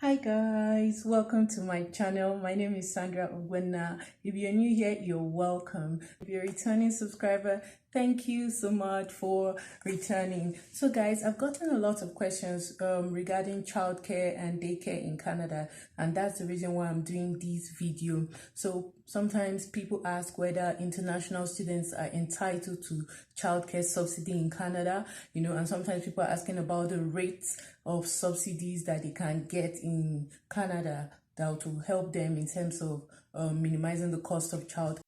Hi guys, welcome to my channel. My name is Sandra Ogwena. If you're new here, you're welcome. If you're a returning subscriber, thank you so much for returning. So guys, I've gotten a lot of questions regarding childcare and daycare in Canada, and that's the reason why I'm doing this video. So sometimes people ask whether international students are entitled to childcare subsidy in Canada, and sometimes people are asking about the rates of subsidies that they can get in Canada that will help them in terms of minimizing the cost of child.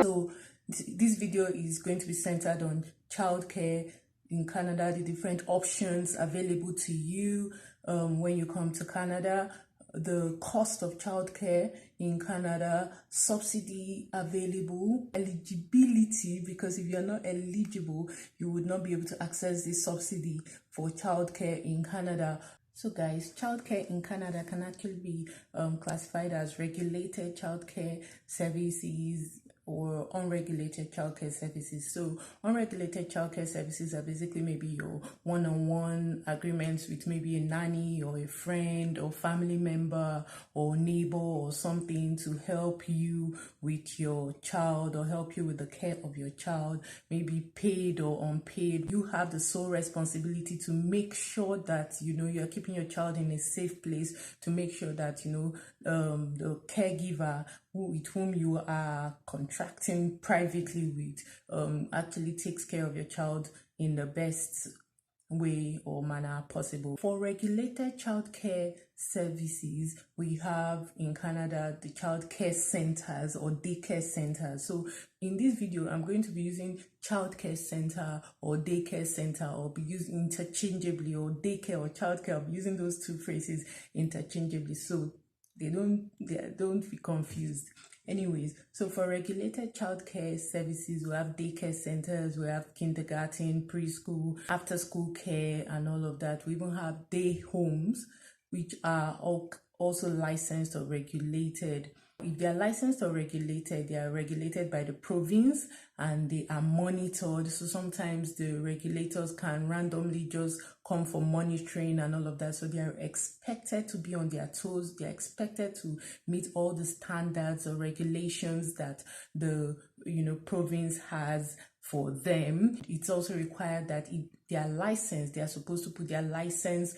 So this video is going to be centered on childcare in Canada, the different options available to you when you come to Canada, the cost of childcare in Canada, subsidy available, eligibility, because if you're not eligible, you would not be able to access this subsidy for childcare in Canada. So guys, childcare in Canada can actually be classified as regulated childcare services or unregulated childcare services. So unregulated childcare services are basically maybe your one-on-one agreements with maybe a nanny or a friend or family member or neighbor or something to help you with your child or help you with the care of your child, maybe paid or unpaid. You have the sole responsibility to make sure that you're keeping your child in a safe place, to make sure that the caregiver with whom you are contracting privately with actually takes care of your child in the best way or manner possible. For regulated childcare services, we have in Canada the childcare centers or daycare centers. So in this video, I'm going to be using childcare center or daycare center, or be used interchangeably, or daycare or childcare. I'll be using those two phrases interchangeably, so they don't be confused. Anyways, so for regulated childcare services, we have daycare centers, we have kindergarten, preschool, after school care, and all of that. We even have day homes, which are also licensed or regulated. If they are licensed or regulated, they are regulated by the province and they are monitored. So sometimes the regulators can randomly just come for monitoring and all of that. So they are expected to be on their toes. They are expected to meet all the standards or regulations that the province has for them. It's also required that if they are licensed, they are supposed to put their license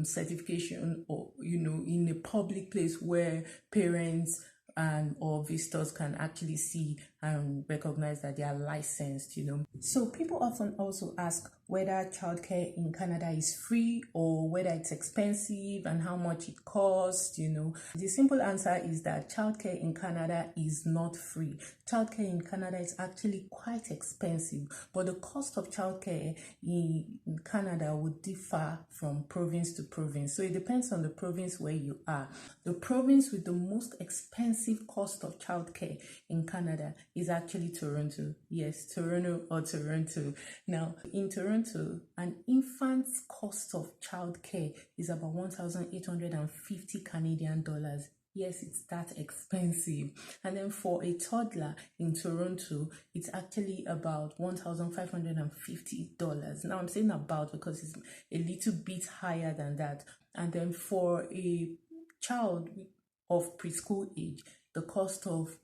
certification or in a public place where parents and or visitors can actually see and recognize that they are licensed. So people often also ask whether childcare in Canada is free or whether it's expensive and how much it costs. The simple answer is that childcare in Canada is not free. Childcare in Canada is actually quite expensive, but the cost of childcare in Canada would differ from province to province. So it depends on the province where you are. The province with the most expensive cost of childcare in Canada is actually Toronto. Yes, Toronto or Toronto. Now, in Toronto, an infant's cost of childcare is about 1,850 Canadian dollars. Yes, it's that expensive. And then for a toddler in Toronto, it's actually about $1,550. Now I'm saying about because it's a little bit higher than that. And then for a child of preschool age, the cost of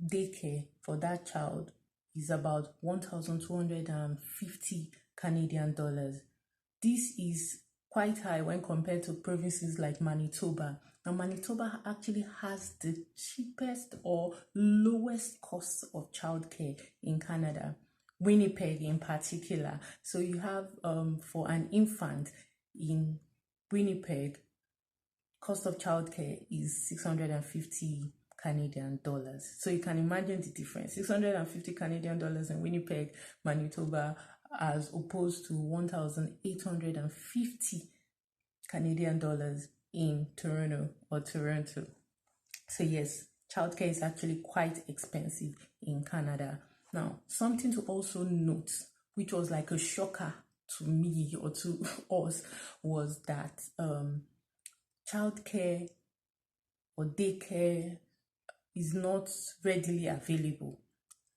daycare for that child is about 1,250 Canadian dollars. This is quite high when compared to provinces like Manitoba. Now, Manitoba actually has the cheapest or lowest cost of childcare in Canada, Winnipeg in particular. So you have for an infant in Winnipeg, cost of childcare is 650 Canadian dollars. So you can imagine the difference. 650 Canadian dollars in Winnipeg, Manitoba, as opposed to 1,850 Canadian dollars in Toronto or Toronto. So yes, childcare is actually quite expensive in Canada. Now, something to also note, which was like a shocker to me or to us, was that childcare or daycare is not readily available.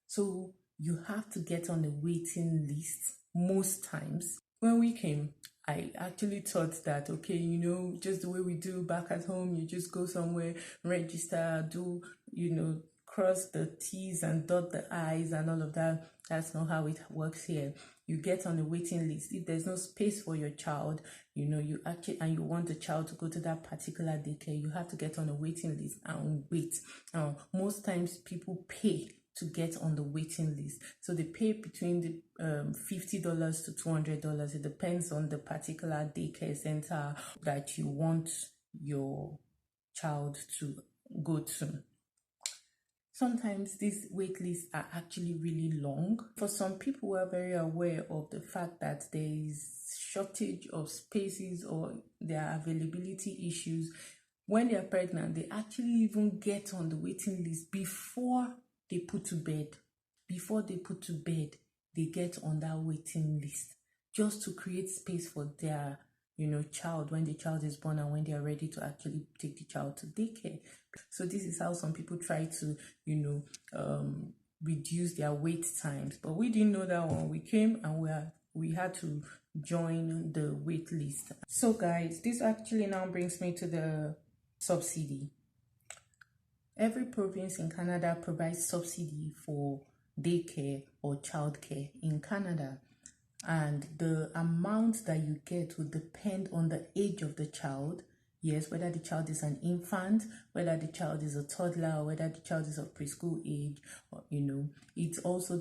So you have to get on a waiting list most times. When we came, I actually thought that, okay, you know, just the way we do back at home, you just go somewhere, register, do, you know, cross the T's and dot the I's and all of that. That's not how it works here. You get on a waiting list. If there's no space for your child, you know, you actually, and you want the child to go to that particular daycare, you have to get on a waiting list and wait. Most times people pay to get on the waiting list. So they pay between the $50 to $200. It depends on the particular daycare center that you want your child to go to. Sometimes these wait lists are actually really long. For some people who are very aware of the fact that there is shortage of spaces or there are availability issues, when they are pregnant, they actually even get on the waiting list before they put to bed. Before they put to bed, they get on that waiting list just to create space for their, you know, child when the child is born and when they are ready to actually take the child to daycare. So this is how some people try to, you know, reduce their wait times. But we didn't know that when we came, and we had to join the wait list. So guys, this actually now brings me to the subsidy. Every province in Canada provides subsidy for daycare or childcare in Canada, and the amount that you get will depend on the age of the child. Yes, whether the child is an infant, whether the child is a toddler, or whether the child is of preschool age, or, you know, it also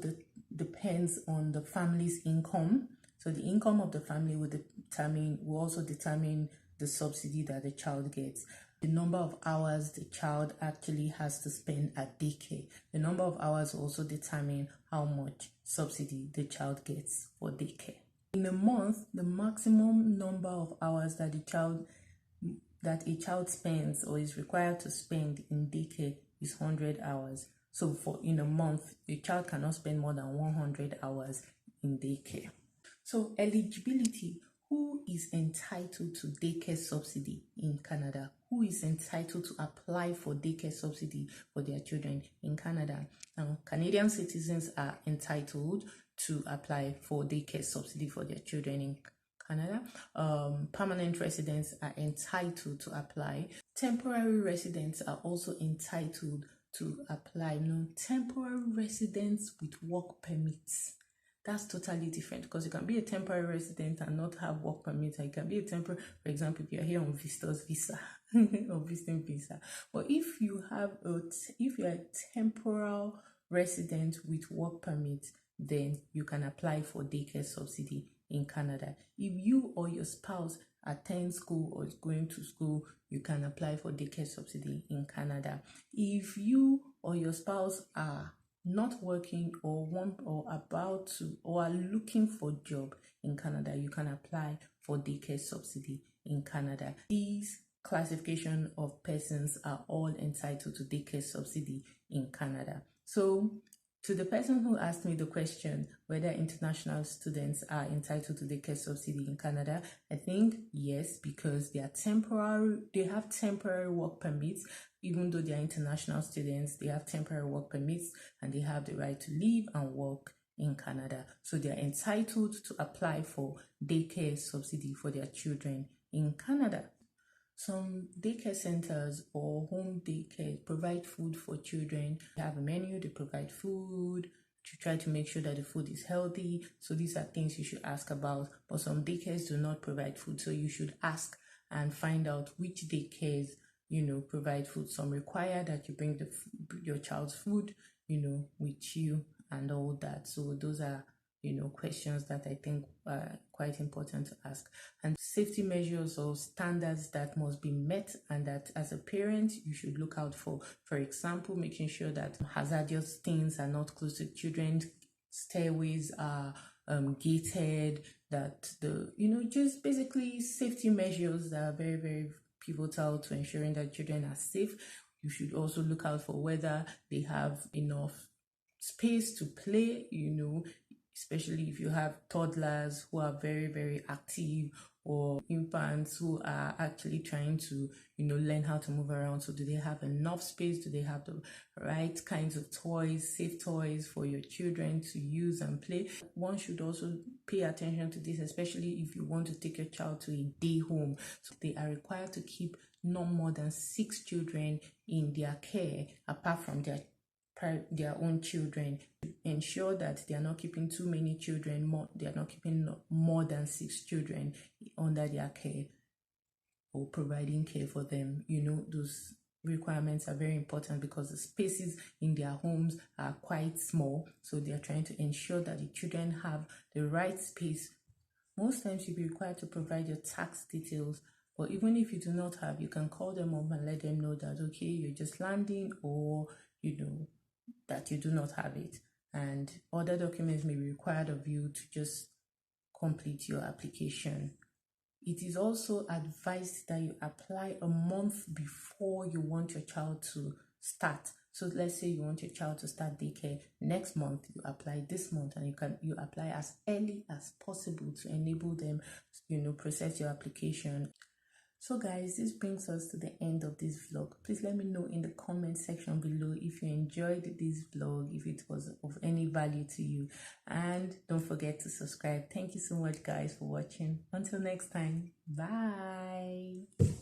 depends on the family's income. So the income of the family will also determine the subsidy that the child gets. The number of hours the child actually has to spend at daycare. The number of hours also determine how much subsidy the child gets for daycare. In a month, the maximum number of hours that a child spends or is required to spend in daycare is 100 hours. So in a month, a child cannot spend more than 100 hours in daycare. So eligibility. Who is entitled to daycare subsidy in Canada? Who is entitled to apply for daycare subsidy for their children in Canada? Now, Canadian citizens are entitled to apply for daycare subsidy for their children in Canada. Permanent residents are entitled to apply. Temporary residents are also entitled to apply. Temporary residents with work permits. That's totally different, because you can be a temporary resident and not have work permit. You can be a temporary, for example, if you're here on visitor's visa or visiting visa. But if you're a temporal resident with work permit, then you can apply for daycare subsidy in Canada. If you or your spouse attend school or is going to school, you can apply for daycare subsidy in Canada. If you or your spouse are not working or are looking for a job in Canada, you can apply for daycare subsidy in Canada. These classification of persons are all entitled to daycare subsidy in Canada. So to the person who asked me the question whether international students are entitled to daycare subsidy in Canada, I think yes, because they have temporary work permits. Even though they are international students, they have temporary work permits and they have the right to live and work in Canada. So they are entitled to apply for daycare subsidy for their children in Canada. Some daycare centers or home daycare provide food for children. They have a menu, they provide food to try to make sure that the food is healthy. So these are things you should ask about. But some daycares do not provide food, so you should ask and find out which daycares, provide food. Some require that you bring your child's food, with you and all that. So those are, questions that I think are quite important to ask. And safety measures or standards that must be met and that as a parent you should look out for example, making sure that hazardous things are not close to children, stairways are gated, that just basically safety measures that are very, very pivotal to ensuring that children are safe. You should also look out for whether they have enough space to play, especially if you have toddlers who are very, very active, or infants who are actually trying to, learn how to move around. So do they have enough space? Do they have the right kinds of toys, safe toys for your children to use and play? One should also pay attention to this, especially if you want to take your child to a day home. So they are required to keep no more than 6 children in their care, apart from their own children. Ensure that they are not keeping too many children, they are not keeping more than 6 children under their care or providing care for them. Those requirements are very important because the spaces in their homes are quite small, so they are trying to ensure that the children have the right space. Most times you'll be required to provide your tax details, but even if you do not have, you can call them up and let them know that, okay, you're just landing, or that you do not have it, and other documents may be required of you to just complete your application. It is also advised that you apply a month before you want your child to start. So let's say you want your child to start daycare next month, you apply this month, and you apply as early as possible to enable them, process your application. So guys, this brings us to the end of this vlog. Please let me know in the comment section below if you enjoyed this vlog, if it was of any value to you, and don't forget to subscribe. Thank you so much guys for watching. Until next time, bye.